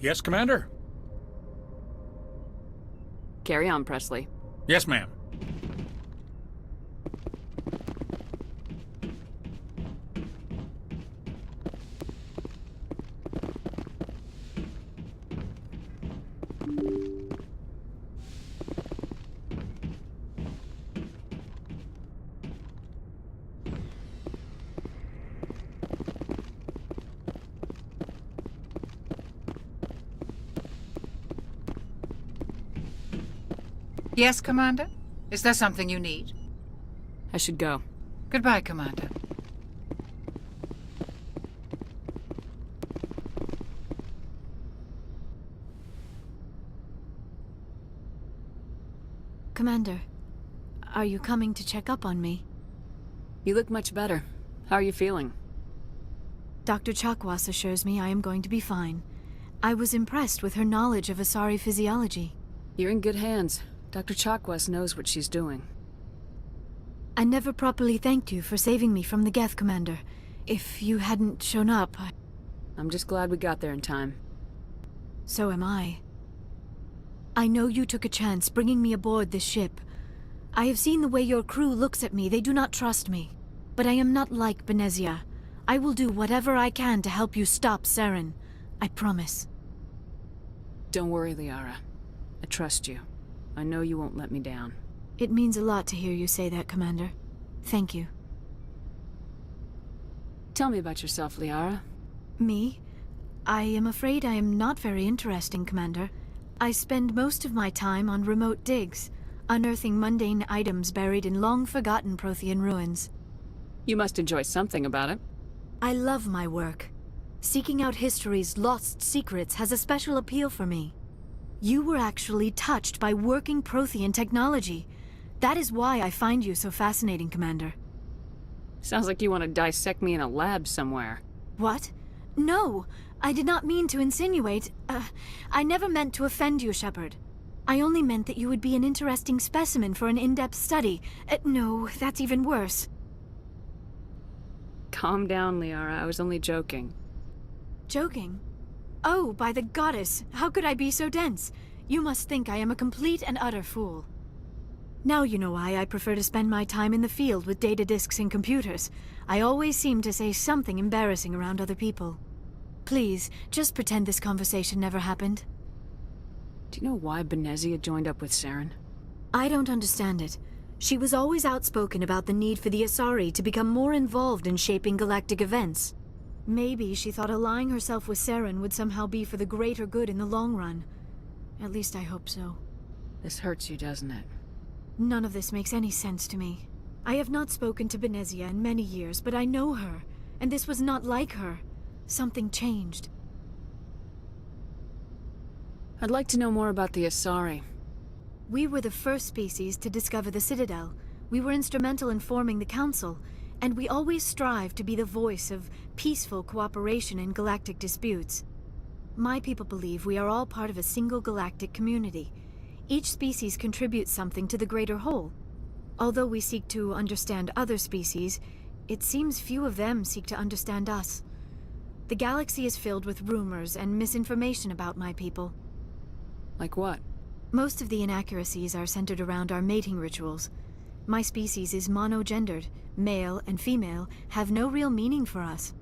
Yes, Commander? Carry on, Presley. Yes, ma'am. Yes, Commander? Is there something you need? I should go. Goodbye, Commander. Commander, are you coming to check up on me? You look much better. How are you feeling? Dr. Chakwas assures me I am going to be fine. I was impressed with her knowledge of Asari physiology. You're in good hands. Dr. Chakwas knows what she's doing. I never properly thanked you for saving me from the Geth, Commander. If you hadn't shown up, I'm just glad we got there in time. So am I. I know you took a chance bringing me aboard this ship. I have seen the way your crew looks at me. They do not trust me. But I am not like Benezia. I will do whatever I can to help you stop Saren. I promise. Don't worry, Liara. I trust you. I know you won't let me down. It means a lot to hear you say that, Commander. Thank you. Tell me about yourself, Liara. Me? I am afraid I am not very interesting, Commander. I spend most of my time on remote digs, unearthing mundane items buried in long-forgotten Prothean ruins. You must enjoy something about it. I love my work. Seeking out history's lost secrets has a special appeal for me. You were actually touched by working Prothean technology. That is why I find you so fascinating, Commander. Sounds like you want to dissect me in a lab somewhere. What? No! I did not mean to insinuate. I never meant to offend you, Shepard. I only meant that you would be an interesting specimen for an in-depth study. No, that's even worse. Calm down, Liara. I was only joking. Joking? Oh, by the goddess, how could I be so dense? You must think I am a complete and utter fool. Now you know why I prefer to spend my time in the field with data disks and computers. I always seem to say something embarrassing around other people. Please, just pretend this conversation never happened. Do you know why Benezia joined up with Saren? I don't understand it. She was always outspoken about the need for the Asari to become more involved in shaping galactic events. Maybe she thought allying herself with Saren would somehow be for the greater good in the long run. At least I hope so. This hurts you, doesn't it? None of this makes any sense to me. I have not spoken to Benezia in many years, but I know her, and this was not like her. Something changed. I'd like to know more about the Asari. We were the first species to discover the Citadel. We were instrumental in forming the Council, and we always strive to be the voice of peaceful cooperation in galactic disputes. My people believe we are all part of a single galactic community. Each species contributes something to the greater whole. Although we seek to understand other species, it seems few of them seek to understand us. The galaxy is filled with rumors and misinformation about my people. Like what? Most of the inaccuracies are centered around our mating rituals. My species is monogendered. Male and female have no real meaning for us.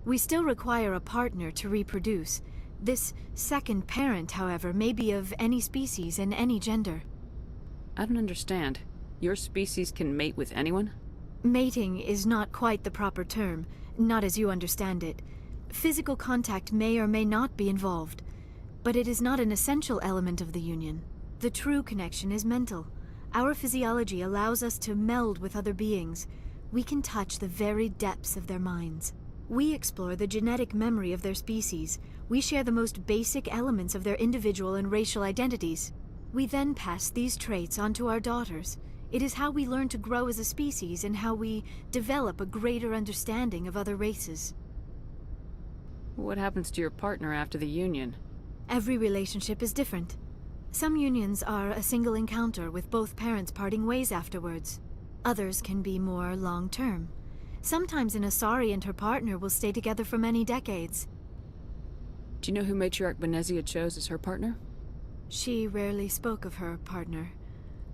We still require a partner to reproduce. This second parent, however, may be of any species and any gender. I don't understand. Your species can mate with anyone? Mating is not quite the proper term, not as you understand it. Physical contact may or may not be involved, but it is not an essential element of the union. The true connection is mental. Our physiology allows us to meld with other beings. We can touch the very depths of their minds. We explore the genetic memory of their species. We share the most basic elements of their individual and racial identities. We then pass these traits on to our daughters. It is how we learn to grow as a species and how we develop a greater understanding of other races. What happens to your partner after the union? Every relationship is different. Some unions are a single encounter with both parents parting ways afterwards. Others can be more long-term. Sometimes an Asari and her partner will stay together for many decades. Do you know who Matriarch Benezia chose as her partner? She rarely spoke of her partner.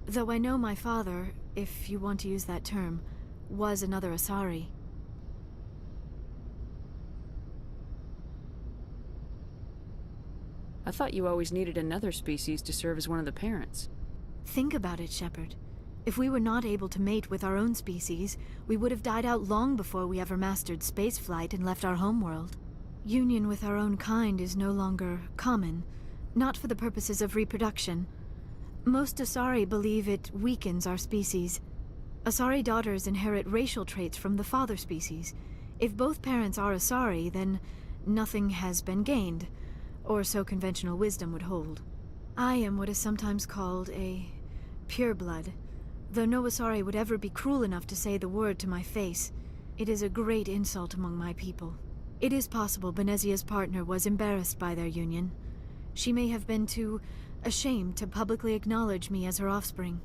Though I know my father, if you want to use that term, was another Asari. I thought you always needed another species to serve as one of the parents. Think about it, Shepard. If we were not able to mate with our own species, we would have died out long before we ever mastered spaceflight and left our homeworld. Union with our own kind is no longer common, not for the purposes of reproduction. Most Asari believe it weakens our species. Asari daughters inherit racial traits from the father species. If both parents are Asari, then nothing has been gained, or so conventional wisdom would hold. I am what is sometimes called a pureblood, though no Asari would ever be cruel enough to say the word to my face. It is a great insult among my people. It is possible Benezia's partner was embarrassed by their union. She may have been too ashamed to publicly acknowledge me as her offspring.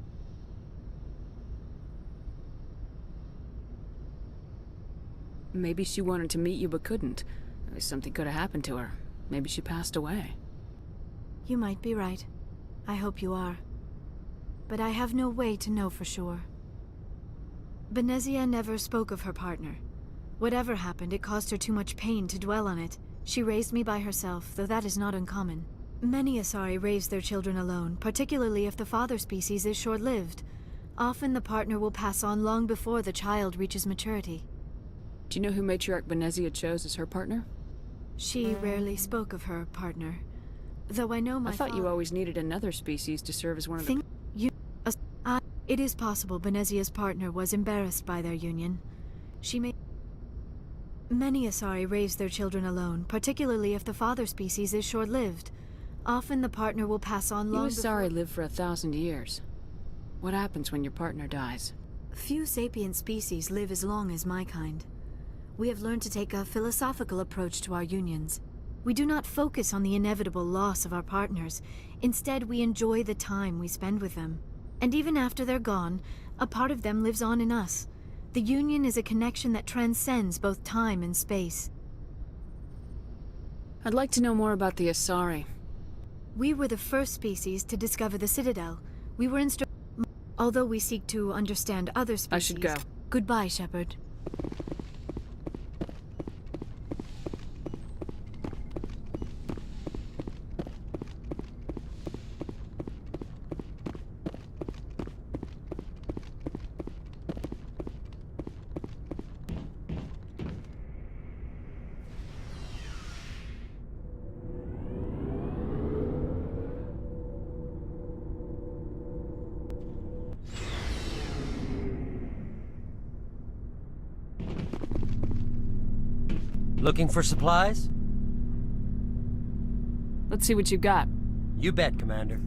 Maybe she wanted to meet you but couldn't. Something could have happened to her. Maybe she passed away. You might be right. I hope you are. But I have no way to know for sure. Benezia never spoke of her partner. Whatever happened, it caused her too much pain to dwell on it. She raised me by herself, though that is not uncommon. Many Asari raise their children alone, particularly if the father species is short-lived. Often the partner will pass on long before the child reaches maturity. Do you know who Matriarch Benezia chose as her partner? She rarely spoke of her partner. Though I know my I thought you always needed another species to serve as one of the... It is possible Benezia's partner was embarrassed by their union. Many Asari raise their children alone, particularly if the father species is short-lived. Often the partner will pass on long before... You Asari live for 1,000 years. What happens when your partner dies? Few sapient species live as long as my kind. We have learned to take a philosophical approach to our unions. We do not focus on the inevitable loss of our partners. Instead, we enjoy the time we spend with them. And even after they're gone, a part of them lives on in us. The union is a connection that transcends both time and space. I'd like to know more about the Asari. We were the first species to discover the Citadel. We were although we seek to understand other species... I should go. Goodbye, Shepard. Looking for supplies? Let's see what you got. You bet, Commander.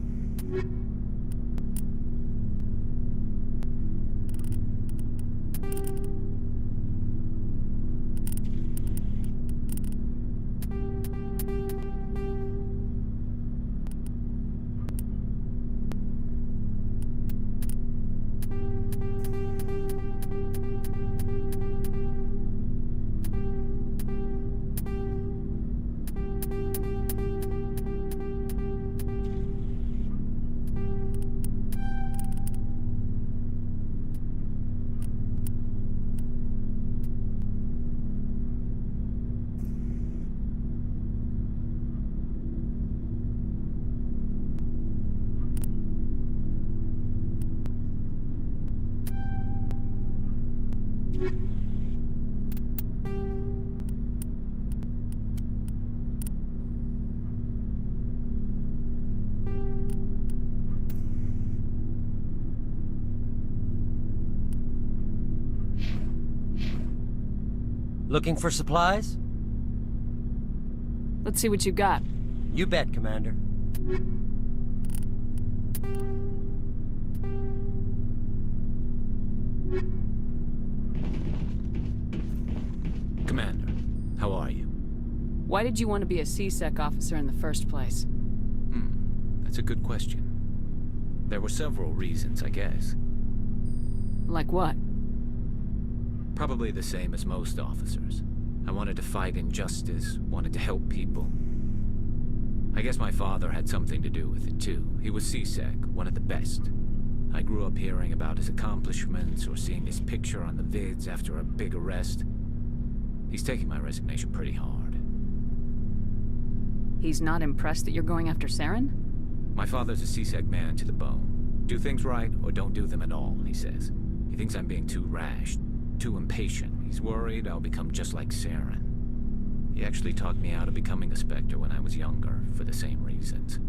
Looking for supplies? Let's see what you got. You bet, Commander. Commander, how are you? Why did you want to be a C-Sec officer in the first place? That's a good question. There were several reasons, I guess. Like what? Probably the same as most officers. I wanted to fight injustice, wanted to help people. I guess my father had something to do with it too. He was CSEC, one of the best. I grew up hearing about his accomplishments or seeing his picture on the vids after a big arrest. He's taking my resignation pretty hard. He's not impressed that you're going after Saren? My father's a CSEC man to the bone. Do things right or don't do them at all, he says. He thinks I'm being too rash, too impatient. He's worried I'll become just like Saren. He actually talked me out of becoming a Spectre when I was younger, for the same reasons.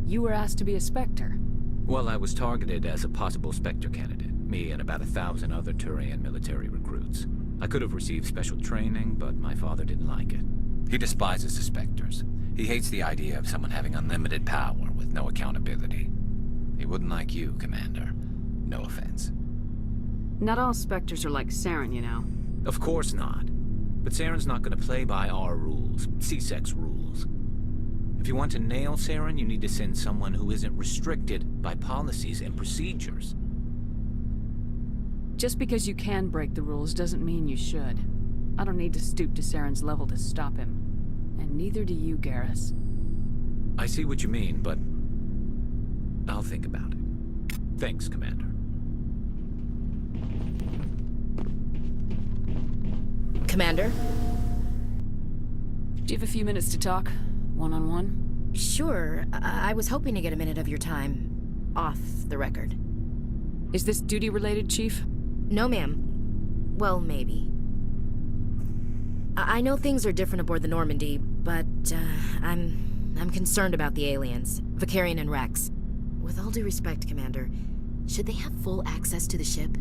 You were asked to be a Spectre? Well, I was targeted as a possible Spectre candidate, me and about 1,000 other Turian military recruits. I could have received special training, but my father didn't like it. He despises the Spectres. He hates the idea of someone having unlimited power with no accountability. He wouldn't like you, Commander. No offense. Not all Spectres are like Saren, you know. Of course not. But Saren's not going to play by our rules, CSEC's rules. If you want to nail Saren, you need to send someone who isn't restricted by policies and procedures. Just because you can break the rules doesn't mean you should. I don't need to stoop to Saren's level to stop him. And neither do you, Garrus. I see what you mean, but I'll think about it. Thanks, Commander. Commander? Do you have a few minutes to talk? One-on-one? Sure. I was hoping to get a minute of your time off the record. Is this duty-related, Chief? No, ma'am. Well, maybe. I know things are different aboard the Normandy, but I'm concerned about the aliens, Vicarian and Rex. With all due respect, Commander, should they have full access to the ship?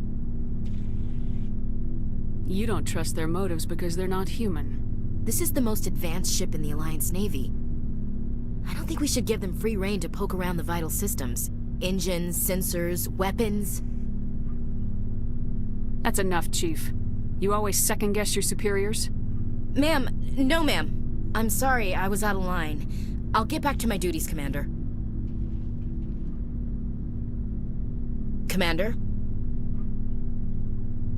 You don't trust their motives because they're not human. This is the most advanced ship in the Alliance Navy. I don't think we should give them free rein to poke around the vital systems. Engines, sensors, weapons. That's enough, Chief. You always second-guess your superiors? Ma'am, no ma'am. I'm sorry, I was out of line. I'll get back to my duties, Commander. Commander?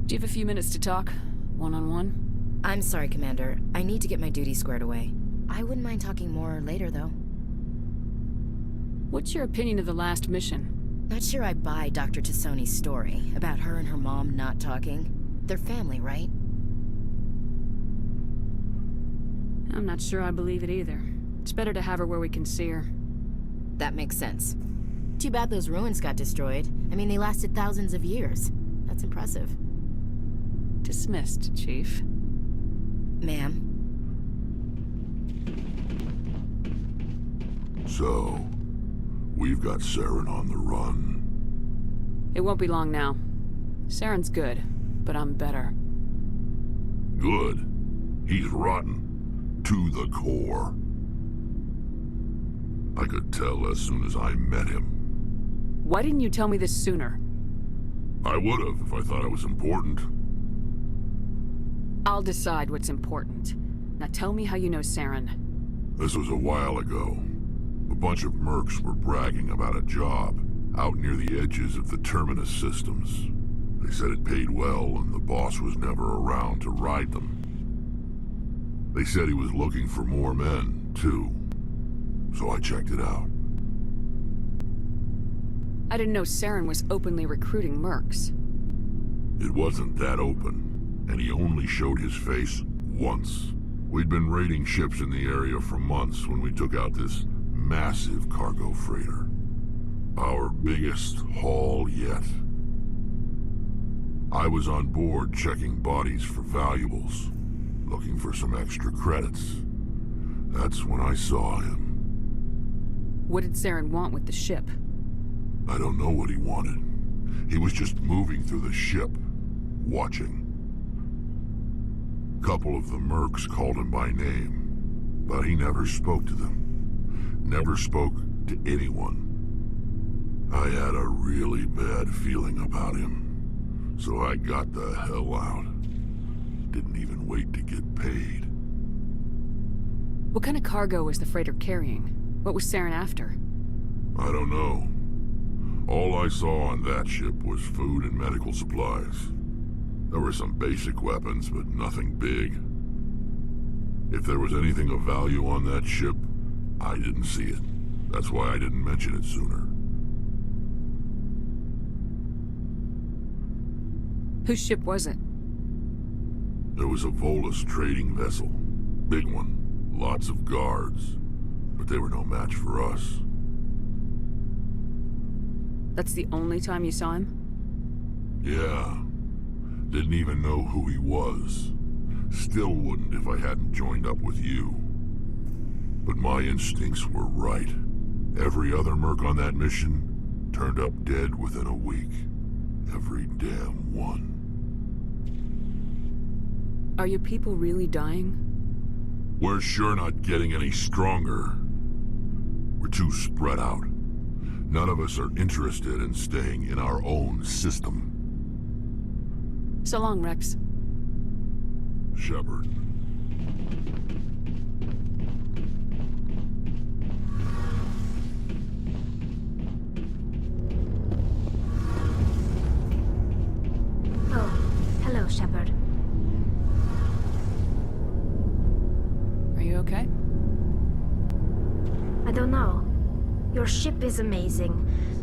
Do you have a few minutes to talk? One-on-one? I'm sorry, Commander. I need to get my duties squared away. I wouldn't mind talking more later, though. What's your opinion of the last mission? Not sure I buy Dr. Tassoni's story about her and her mom not talking. They're family, right? I'm not sure I believe it either. It's better to have her where we can see her. That makes sense. Too bad those ruins got destroyed. I mean, they lasted thousands of years. That's impressive. Dismissed, Chief. Ma'am? So, we've got Saren on the run. It won't be long now. Saren's good, but I'm better. Good. He's rotten. To the core. I could tell as soon as I met him. Why didn't you tell me this sooner? I would have if I thought it was important. I'll decide what's important. Now tell me how you know Saren. This was a while ago. A bunch of mercs were bragging about a job out near the edges of the Terminus systems. They said it paid well and the boss was never around to ride them. They said he was looking for more men, too. So I checked it out. I didn't know Saren was openly recruiting mercs. It wasn't that open, and he only showed his face once. We'd been raiding ships in the area for months when we took out this massive cargo freighter. Our biggest haul yet. I was on board checking bodies for valuables, looking for some extra credits. That's when I saw him. What did Saren want with the ship? I don't know what he wanted. He was just moving through the ship, watching. Couple of the mercs called him by name, but he never spoke to them. Never spoke to anyone. I had a really bad feeling about him, so I got the hell out. Didn't even wait to get paid. What kind of cargo was the freighter carrying? What was Saren after? I don't know. All I saw on that ship was food and medical supplies. There were some basic weapons, but nothing big. If there was anything of value on that ship, I didn't see it. That's why I didn't mention it sooner. Whose ship was it? There was a Volus trading vessel. Big one. Lots of guards. But they were no match for us. That's the only time you saw him? Yeah. Didn't even know who he was. Still wouldn't if I hadn't joined up with you. But my instincts were right. Every other merc on that mission turned up dead within a week. Every damn one. Are your people really dying? We're sure not getting any stronger. We're too spread out. None of us are interested in staying in our own system. So long, Rex. Shepard. Oh, hello, Shepard. Are you okay? I don't know. Your ship is amazing,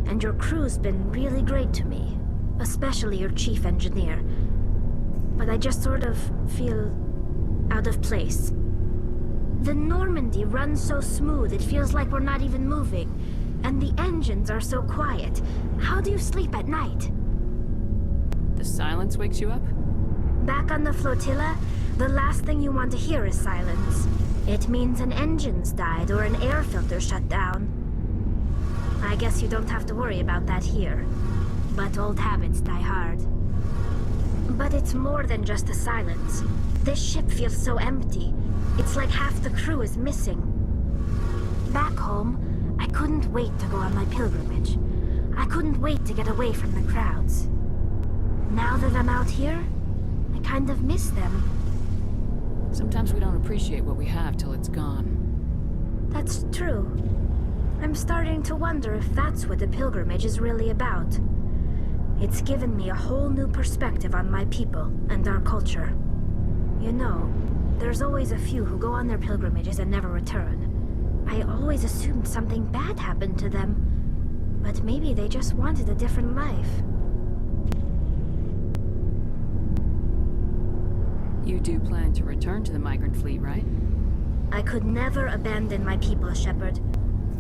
and your crew's been really great to me. Especially your chief engineer. But I just sort of feel out of place. The Normandy runs so smooth it feels like we're not even moving. And the engines are so quiet. How do you sleep at night? The silence wakes you up? Back on the flotilla, the last thing you want to hear is silence. It means an engine's died or an air filter shut down. I guess you don't have to worry about that here. But old habits die hard. But it's more than just the silence. This ship feels so empty. It's like half the crew is missing. Back home, I couldn't wait to go on my pilgrimage. I couldn't wait to get away from the crowds. Now that I'm out here, I kind of miss them. Sometimes we don't appreciate what we have till it's gone. That's true. I'm starting to wonder if that's what the pilgrimage is really about. It's given me a whole new perspective on my people and our culture. You know, there's always a few who go on their pilgrimages and never return. I always assumed something bad happened to them, but maybe they just wanted a different life. You do plan to return to the migrant fleet, right? I could never abandon my people, Shepard.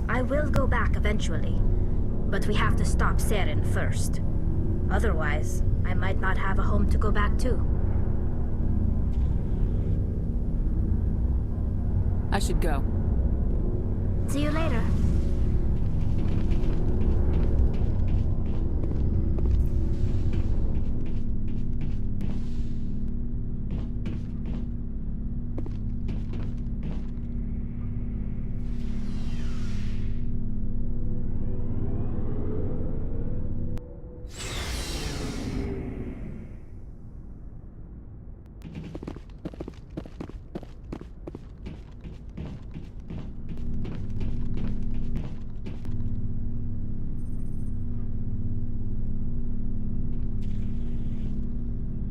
I will go back eventually, but we have to stop Saren first. Otherwise, I might not have a home to go back to. I should go. See you later.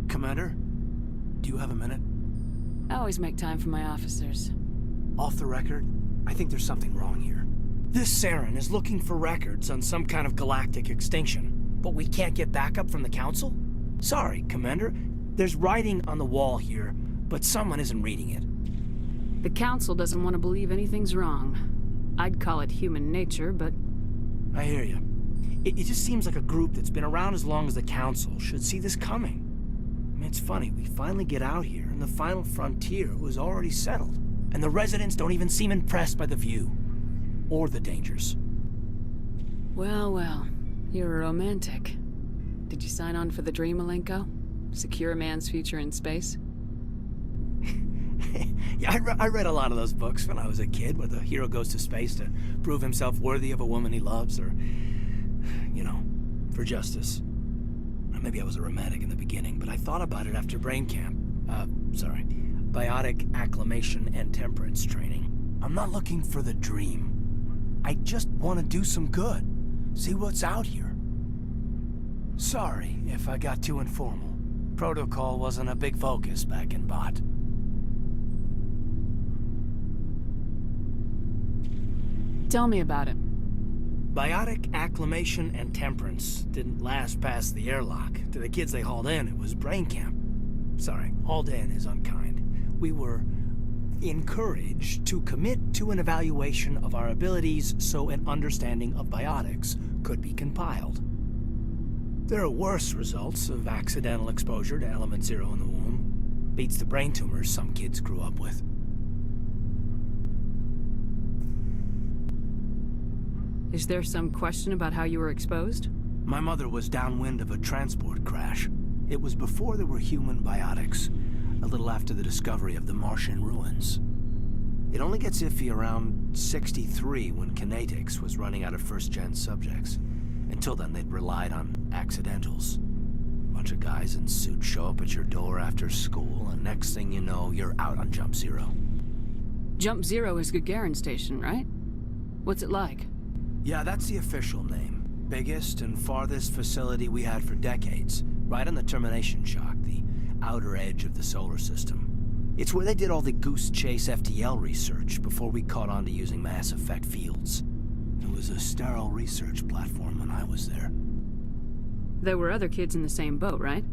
Commander, do you have a minute? I always make time for my officers. Off the record, I think there's something wrong here. This Saren is looking for records on some kind of galactic extinction, but we can't get backup from the Council? Sorry, Commander. There's writing on the wall here, but someone isn't reading it. The Council doesn't want to believe anything's wrong. I'd call it human nature, but... I hear you. It just seems like a group that's been around as long as the Council should see this coming. I mean, it's funny, we finally get out here, and the final frontier was already settled. And the residents don't even seem impressed by the view. Or the dangers. Well, well. You're a romantic. Did you sign on for the dream, Malenko? Secure a man's future in space? Yeah, I read a lot of those books when I was a kid, where the hero goes to space to prove himself worthy of a woman he loves, or, you know, for justice. Maybe I was a romantic in the beginning, but I thought about it after brain camp. Biotic acclimation and temperance training. I'm not looking for the dream. I just want to do some good. See what's out here. Sorry if I got too informal. Protocol wasn't a big focus back in Bot. Tell me about it. Biotic acclimation and temperance didn't last past the airlock. To the kids they hauled in, it was brain camp. Sorry, hauled in is unkind. We were encouraged to commit to an evaluation of our abilities so an understanding of biotics could be compiled. There are worse results of accidental exposure to element 0 in the womb. Beats the brain tumors some kids grew up with. Is there some question about how you were exposed? My mother was downwind of a transport crash. It was before there were human biotics, a little after the discovery of the Martian ruins. It only gets iffy around 63 when Kinetics was running out of first-gen subjects. Until then, they'd relied on accidentals. A bunch of guys in suits show up at your door after school, and next thing you know, you're out on Jump Zero. Jump Zero is Gagarin Station, right? What's it like? Yeah, that's the official name. Biggest and farthest facility we had for decades. Right on the termination shock, the outer edge of the solar system. It's where they did all the Goose Chase FTL research before we caught on to using mass effect fields. It was a sterile research platform when I was there. There were other kids in the same boat, right?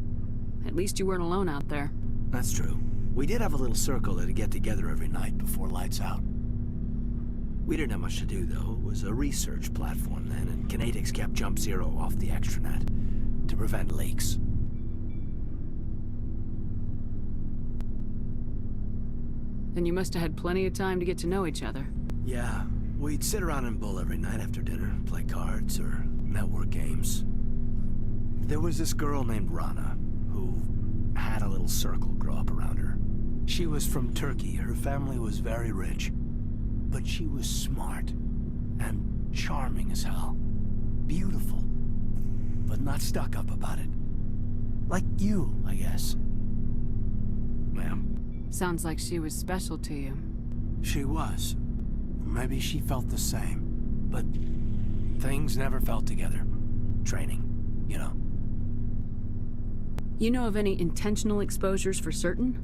At least you weren't alone out there. That's true. We did have a little circle that'd get together every night before lights out. We didn't have much to do, though. It was a research platform then, and Kinetics kept Jump Zero off the extranet to prevent leaks. Then you must have had plenty of time to get to know each other. Yeah, we'd sit around and bull every night after dinner, play cards or network games. There was this girl named Rana, who had a little circle grow up around her. She was from Turkey. Her family was very rich. But she was smart and charming as hell. Beautiful, but not stuck up about it. Like you, I guess. Ma'am? Sounds like she was special to you. She was. Maybe she felt the same. But things never felt together. Training, you know. You know of any intentional exposures for certain?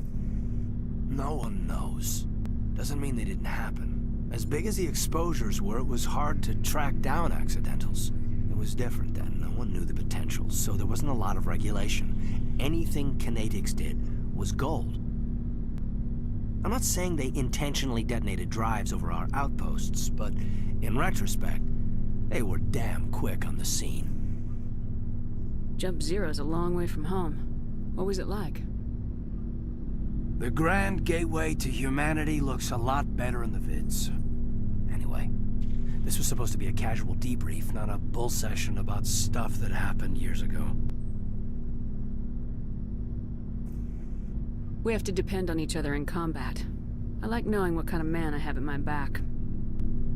No one knows. Doesn't mean they didn't happen. As big as the exposures were, it was hard to track down accidentals. It was different then. No one knew the potential, so there wasn't a lot of regulation. Anything Kinetics did was gold. I'm not saying they intentionally detonated drives over our outposts, but in retrospect, they were damn quick on the scene. Jump Zero's a long way from home. What was it like? The grand gateway to humanity looks a lot better in the vids. Anyway, this was supposed to be a casual debrief, not a bull session about stuff that happened years ago. We have to depend on each other in combat. I like knowing what kind of man I have at my back.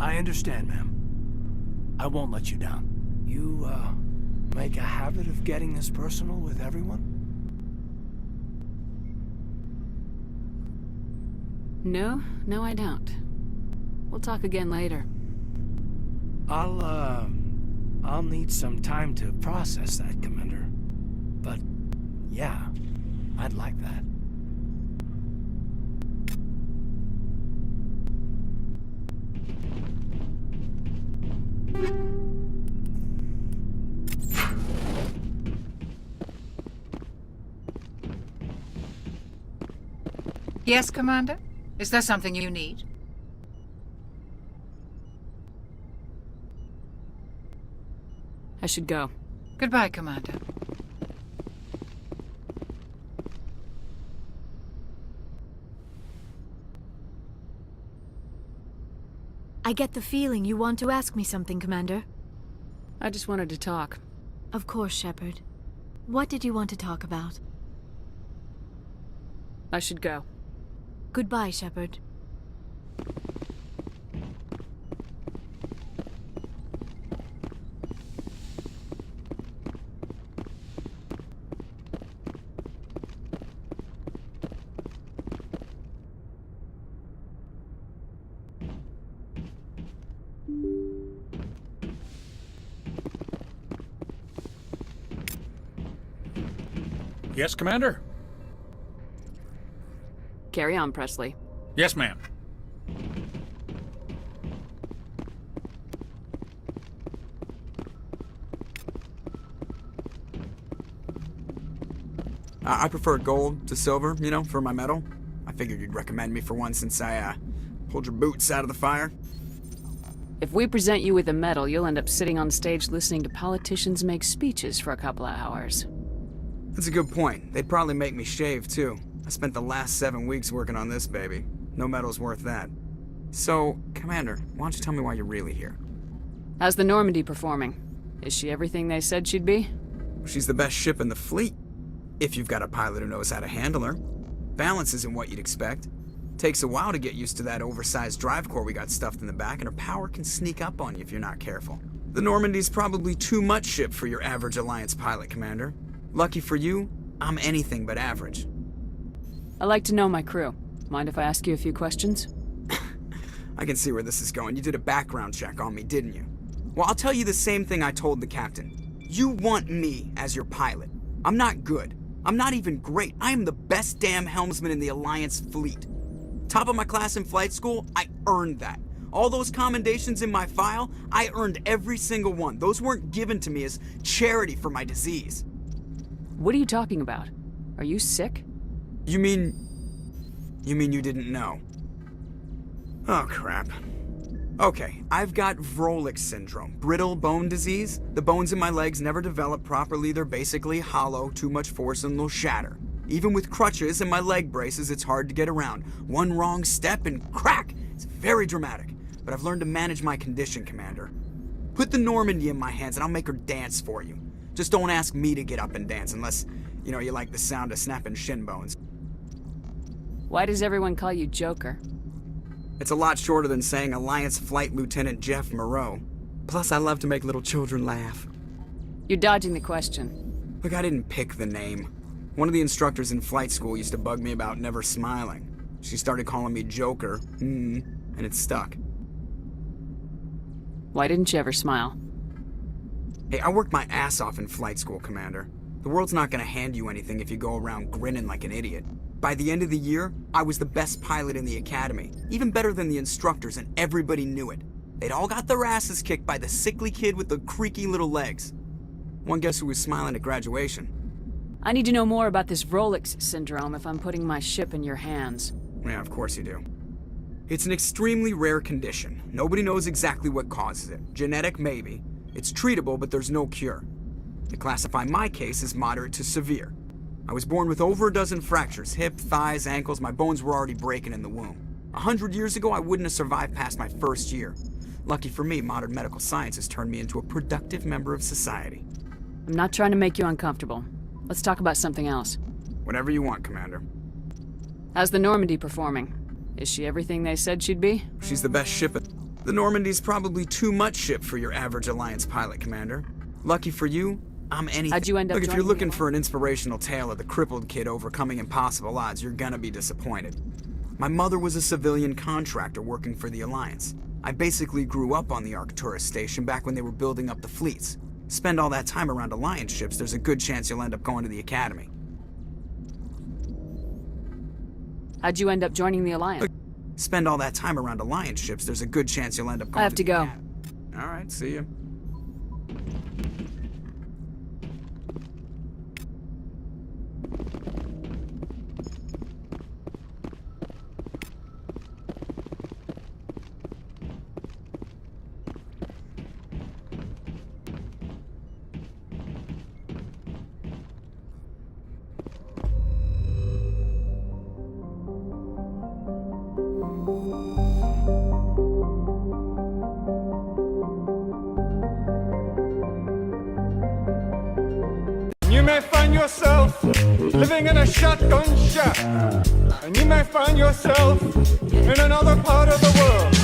I understand, ma'am. I won't let you down. You, make a habit of getting this personal with everyone? No, I don't. We'll talk again later. I'll need some time to process that, Commander. But, yeah, I'd like that. Yes, Commander? Is there something you need? I should go. Goodbye, Commander. I get the feeling you want to ask me something, Commander. I just wanted to talk. Of course, Shepard. What did you want to talk about? I should go. Goodbye, Shepard. Yes, Commander? Carry on, Presley. Yes, ma'am. I prefer gold to silver, you know, for my medal. I figured you'd recommend me for one since I, pulled your boots out of the fire. If we present you with a medal, you'll end up sitting on stage listening to politicians make speeches for a couple of hours. That's a good point. They'd probably make me shave, too. I spent the last 7 weeks working on this baby. No medal's worth that. So, Commander, why don't you tell me why you're really here? How's the Normandy performing? Is she everything they said she'd be? She's the best ship in the fleet. If you've got a pilot who knows how to handle her. Balance isn't what you'd expect. Takes a while to get used to that oversized drive core we got stuffed in the back, and her power can sneak up on you if you're not careful. The Normandy's probably too much ship for your average Alliance pilot, Commander. Lucky for you, I'm anything but average. I like to know my crew. Mind if I ask you a few questions? I can see where this is going. You did a background check on me, didn't you? Well, I'll tell you the same thing I told the captain. You want me as your pilot. I'm not good. I'm not even great. I am the best damn helmsman in the Alliance fleet. Top of my class in flight school, I earned that. All those commendations in my file, I earned every single one. Those weren't given to me as charity for my disease. What are you talking about? Are you sick? You mean you didn't know? Oh, crap. Okay, I've got Vrolik syndrome, brittle bone disease. The bones in my legs never develop properly. They're basically hollow, too much force and they'll shatter. Even with crutches and my leg braces, it's hard to get around. One wrong step and crack! It's very dramatic. But I've learned to manage my condition, Commander. Put the Normandy in my hands and I'll make her dance for you. Just don't ask me to get up and dance unless, you know, you like the sound of snapping shin bones. Why does everyone call you Joker? It's a lot shorter than saying Alliance Flight Lieutenant Jeff Moreau. Plus, I love to make little children laugh. You're dodging the question. Look, I didn't pick the name. One of the instructors in flight school used to bug me about never smiling. She started calling me Joker, and it stuck. Why didn't you ever smile? Hey, I worked my ass off in flight school, Commander. The world's not gonna hand you anything if you go around grinning like an idiot. By the end of the year, I was the best pilot in the academy, even better than the instructors, and everybody knew it. They'd all got their asses kicked by the sickly kid with the creaky little legs. One guess who was smiling at graduation? I need to know more about this Vrolik syndrome if I'm putting my ship in your hands. Yeah, of course you do. It's an extremely rare condition. Nobody knows exactly what causes it. Genetic, maybe. It's treatable, but there's no cure. They classify my case as moderate to severe. I was born with over a dozen fractures, hip, thighs, ankles. My bones were already breaking in the womb. 100 years ago, I wouldn't have survived past my first year. Lucky for me, modern medical science has turned me into a productive member of society. I'm not trying to make you uncomfortable. Let's talk about something else. Whatever you want, Commander. How's the Normandy performing? Is she everything they said she'd be? She's the best ship. The Normandy's probably too much ship for your average Alliance pilot, Commander. Lucky for you, I'm anything. How'd you end up Look, if you're joining looking the for an inspirational tale of the crippled kid overcoming impossible odds, you're gonna be disappointed. My mother was a civilian contractor working for the Alliance. I basically grew up on the Arcturus station back when they were building up the fleets. Spend all that time around Alliance ships, there's a good chance you'll end up going to the Academy. How'd you end up joining the Alliance? Look, spend all that time around Alliance ships, there's a good chance you'll end up going I have to go. Academy. All right, see you. You may find yourself living in a shotgun shack, and you may find yourself in another part of the world.